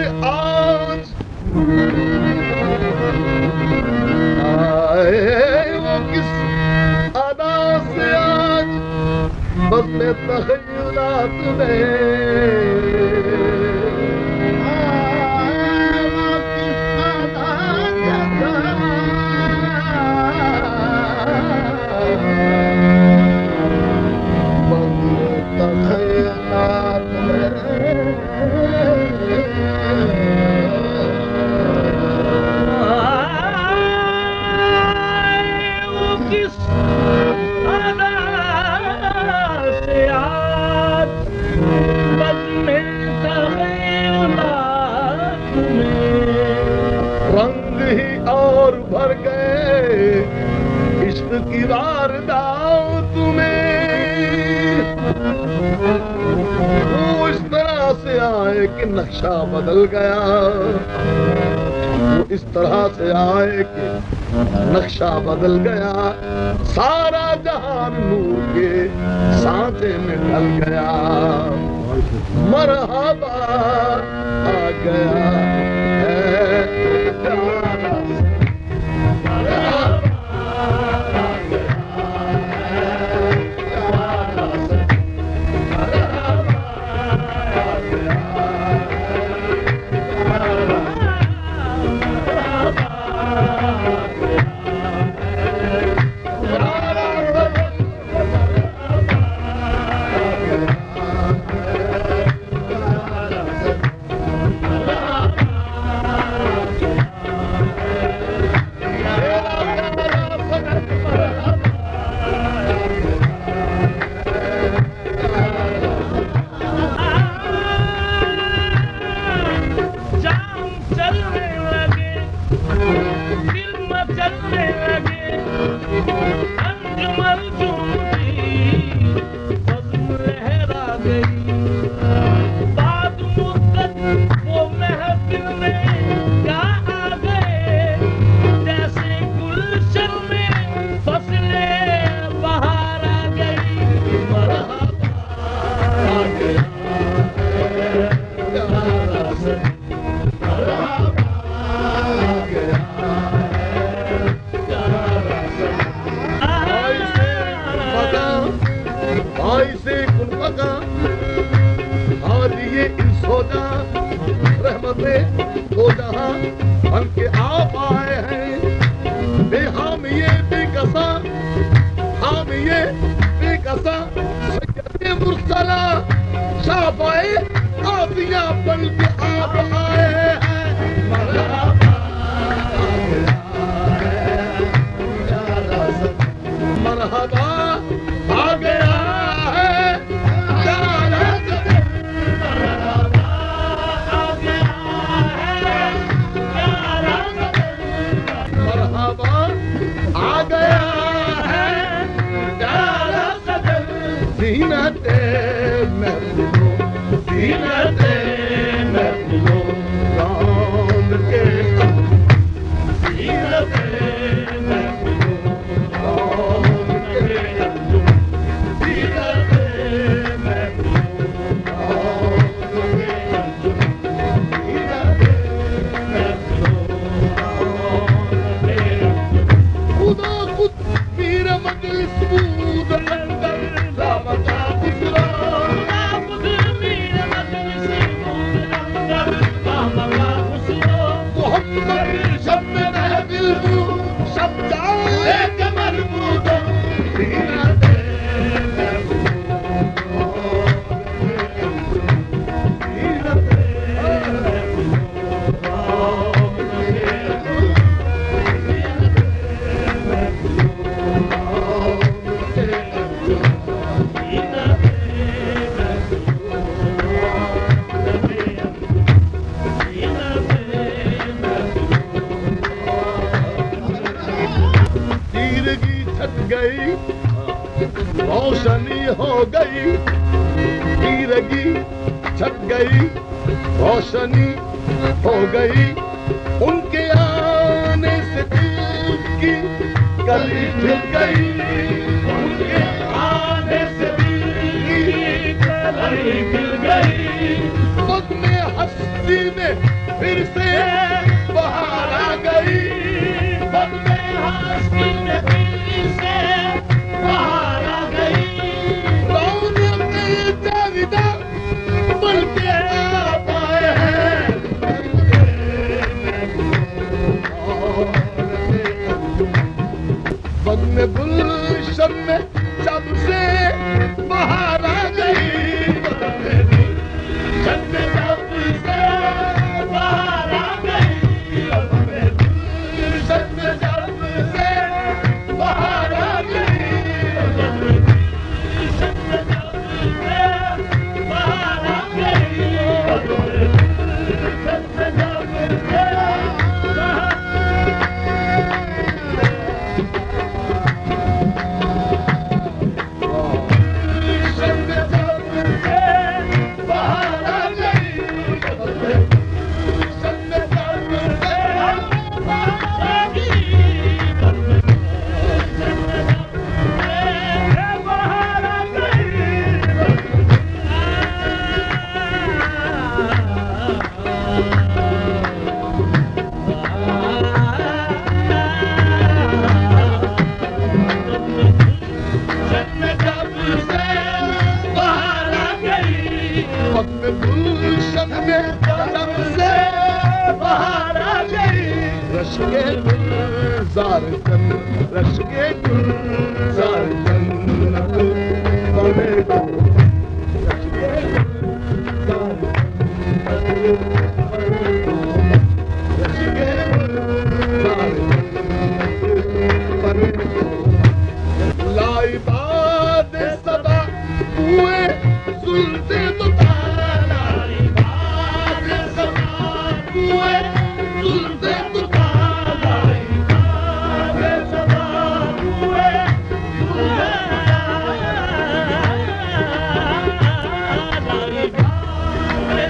से आज आए वो किस अदा से आज बदले तखय्युलात की वारदात में वो इस तरह से आए कि नक्शा बदल गया, वो इस तरह से आए कि नक्शा बदल गया, सारा जहान नूर के सांचे में ढल गया। मरहबा आ गया रोशनी हो गई, तीरगी छट गई, रोशनी हो गई, उनके आने से दिल की कली खिल गई, उनके आने से दिल की कली खिल गई, खुद में हस्ती में बाहर आ गई रश्के गुलजार जन्नत रश्के गुलजार जन्नत बने दो रश्के गुलजार रश्के गुलजार बने दो लाई बाद सदा हुए सुनते तो लाई बाद सदा हुए सुनते तो लाई बाद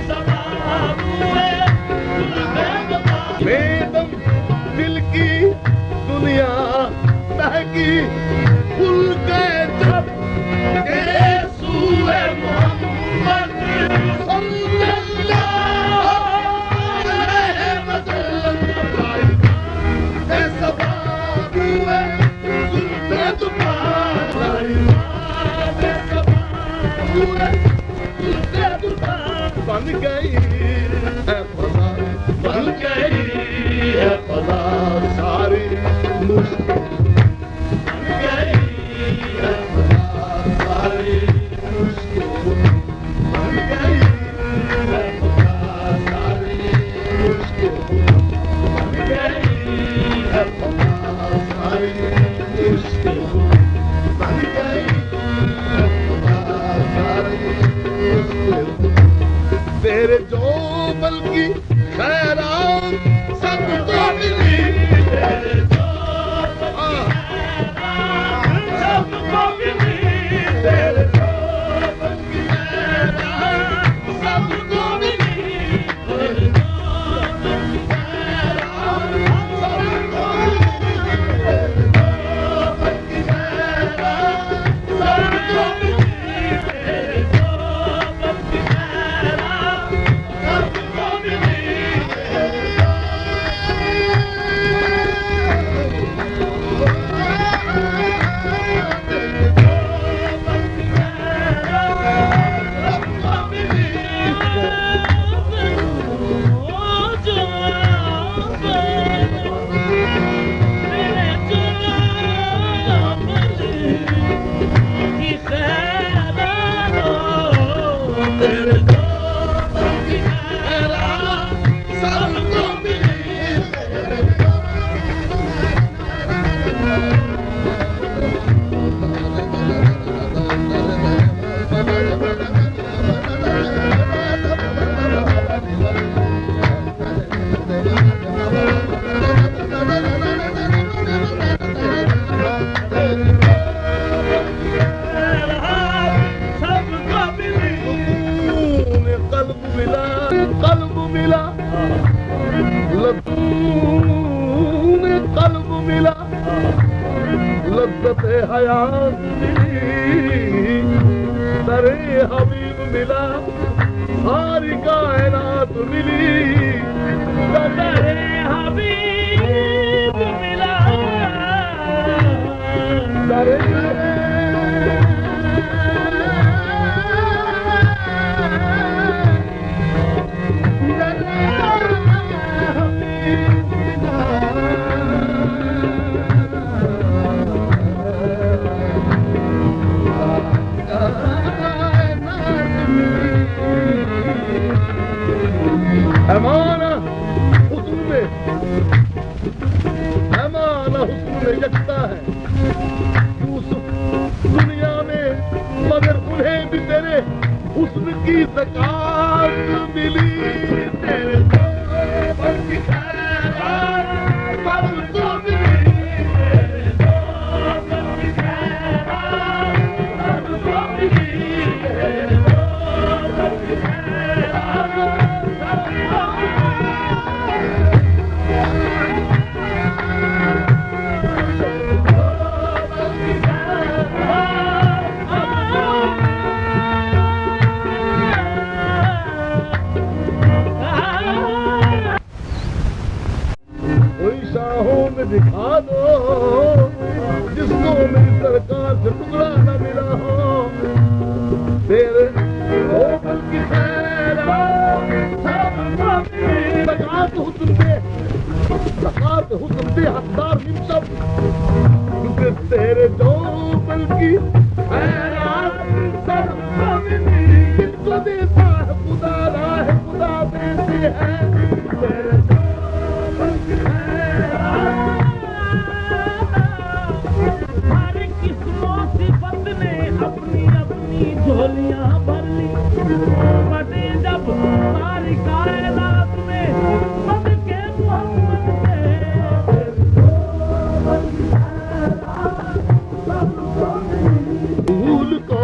सदा हुए बेदम दिल की दुनिया महकी खुल गए जब सूए मोहम्मद सल्लल्लाहु अलैहि वसल्लम ऐसा बात हुए सुनते तुम्हारी ऐसा बात हुए सुनते तुम्हारी बन गई है फजा बन गई है फजा सारी मुश्किल तेरे जो बल्कि खैरात सबको मिली तेरे जो सबको मिली तेरे जो बल्कि खैरात सबको मिली तेरे जो बल्कि खैरात सबको मिली तेरे जो बल्कि खैरात सबको मिली तेरे जो बल्कि खैरात सबको मिली कल्ब मिला लतून कल्ब मिला लज्जत हयात मिली दरे हबीब मिला सारी कायनात मिली दरे हबीब मिला दरे अमाना हुस्न में जगता है यूसुफ दुनिया में मगर उन्हें भी तेरे हुस्न की ज़कात मिली तेरे पर की खैरात सबको मिली तेरे पर की खैरात सबको मिली तेरे पर की खैरात सबको दिखा दो जिसको मेरी सरकार से टुकड़ा न मिला हो तेरे की खैरात सबको मिली सकात हुस्न दे हकदार निमशब क्योंकि तेरे जो बल्कि खैरात सर किनको देता है खुदा राह खुदा देते हैं तेरे जो बल्कि हर किस्मों सिफत ने अपनी अपनी झोलियां भर ली बटे जब सारी कायनात में बद के मोहम्मद के फूल को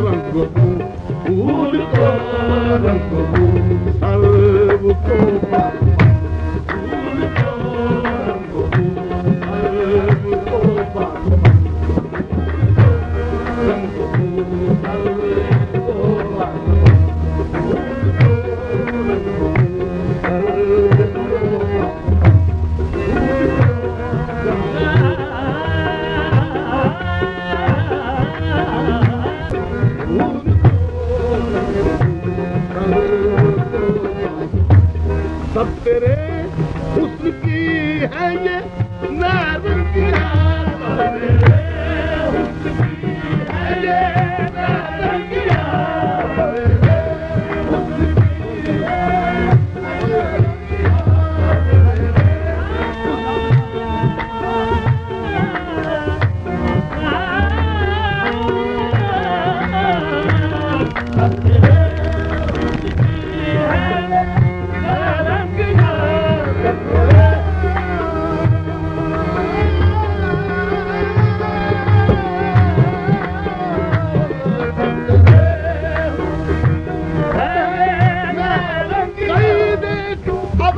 रंग दूं फूल को रंग दूं सर्व को फूल को रंग दूं सर्व को रंग दूं सर्व को सब तेरे हुस्न की है ये नारंगिया तेरे हुस्न की है ये नारंगिया तेरे हुस्न की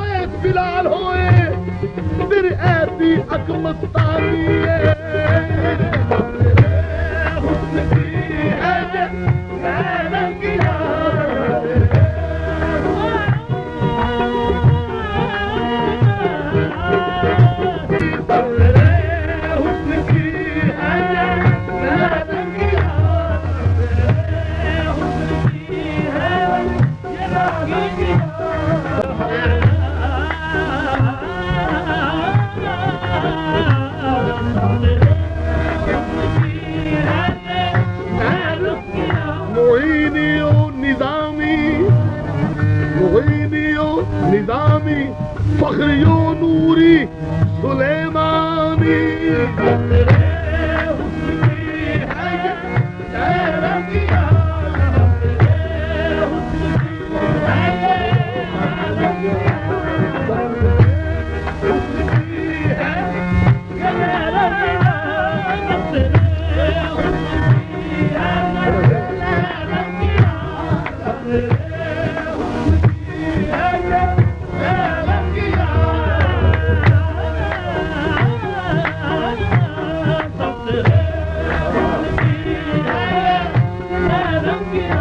है बिलाल होए फिर ऐसी अकमस्तानी हुस्न की है ये नारंगिया हुस्न की है ये नारंगिया हुस्न की है ये नारंगिया निजामी फखरियो नूरी सुलेमानी तेरे हुस्न की है ये नारंगिया तेरे हुस्न की है ये नारंगिया हुस्न की है ये नारंगिया तेरे हुस्न की है नारंगिया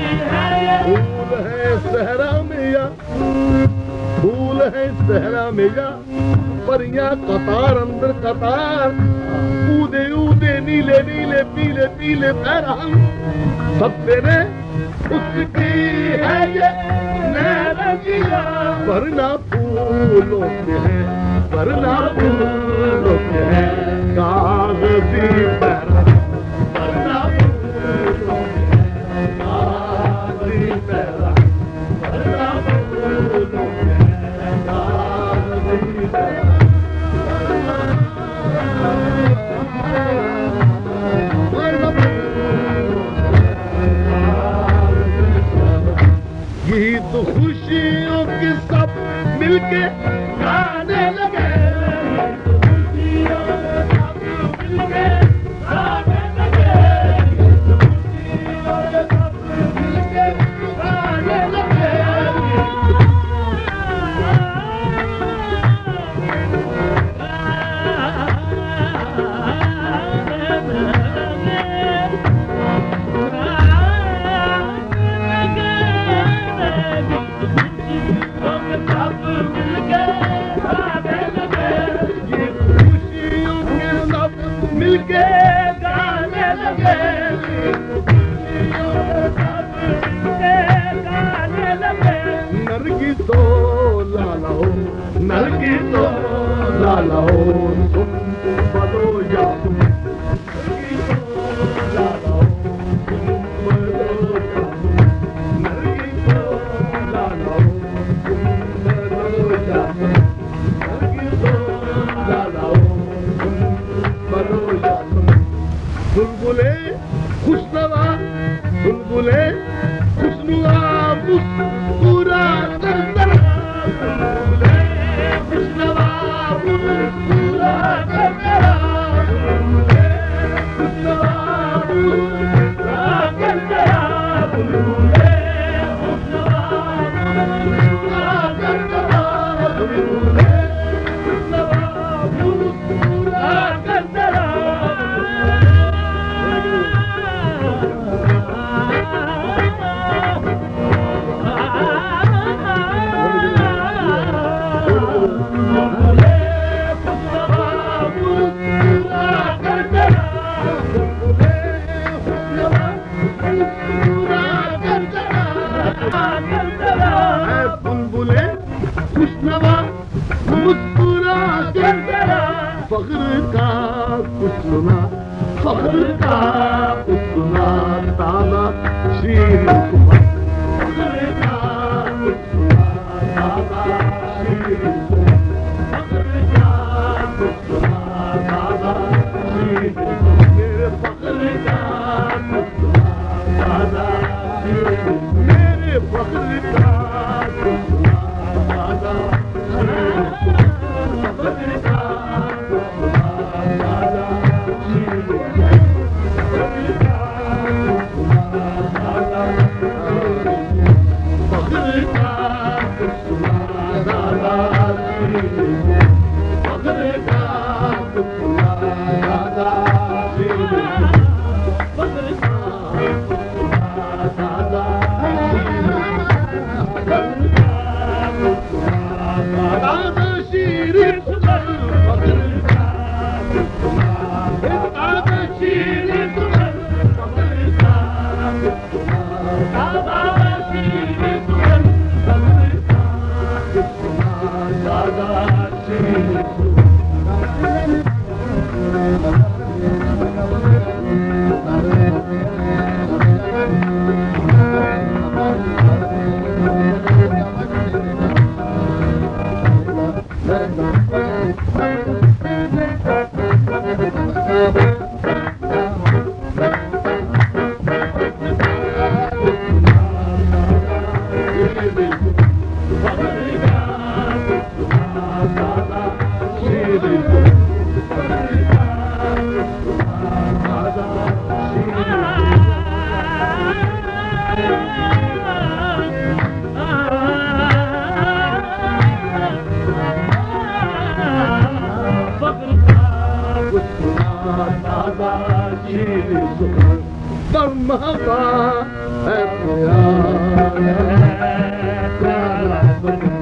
फूल है सहरा मिया फूल है सहरा मिया परियां कतार अंदर कतार ऊदे ऊदे नीले नीले पीले पीले पैरहन सब तेरे उसकी है ये नारंगिया वरना फूलों के हैं वरना फूलों के हैं कागजी पैरहन वरना फूलों के हैं कागजी पैरहन वरना फूलों के हैं कागजी पैरहन यही तो खुशियों के सब मिलके गाने लगे खुशियों के सब मिलके गाने लगे खुशियों के सब मिलके गाने लगे तो लाला हो तुम बनो या तुम लाला हो तुम बनो या तुम नरगी तो लाला हो तुम बनो या तुम नरगी तो लाला हो तुम बनो या तुम बुलबुले खुशनवा बुलबुले खुशनुआ मुस्कुरा कर जरा बुलबुले खुशनवा मुस्कुरा कर जरा बुलबुले खुशनवा मुस्कुरा कर जरा बुलबुले खुशनवा मुस्कुरा कर जरा बुलबुले खुशनवा मुस्कुरा कर जरा बुलबुले खुशनवा मुस्कुरा कर जरा फख्र का कुछ सुना फख्र का कुछ सुना ताला शीर कुमार फख्र का कुछ सुना ताला शीर फख्र का कुछ सुना ताला शीर मेरे फख्र का कुछ सुना ताला शीर मेरे फख्र का कुछ सुना ताला शीर फख्र का कुछ सुना ताला शीर फख्र का कुछ सुना ताला फख्र का कुछ सुना ताला शीर फख्र का कुछ सुना ताला शीर फख्र का कुछ सुना ताला शीर फख्र का कुछ सुना ताला शीर फख्र का कुछ सुना ताला शीर फख्र का कुछ सुना ताला शीर मरहबा है प्यार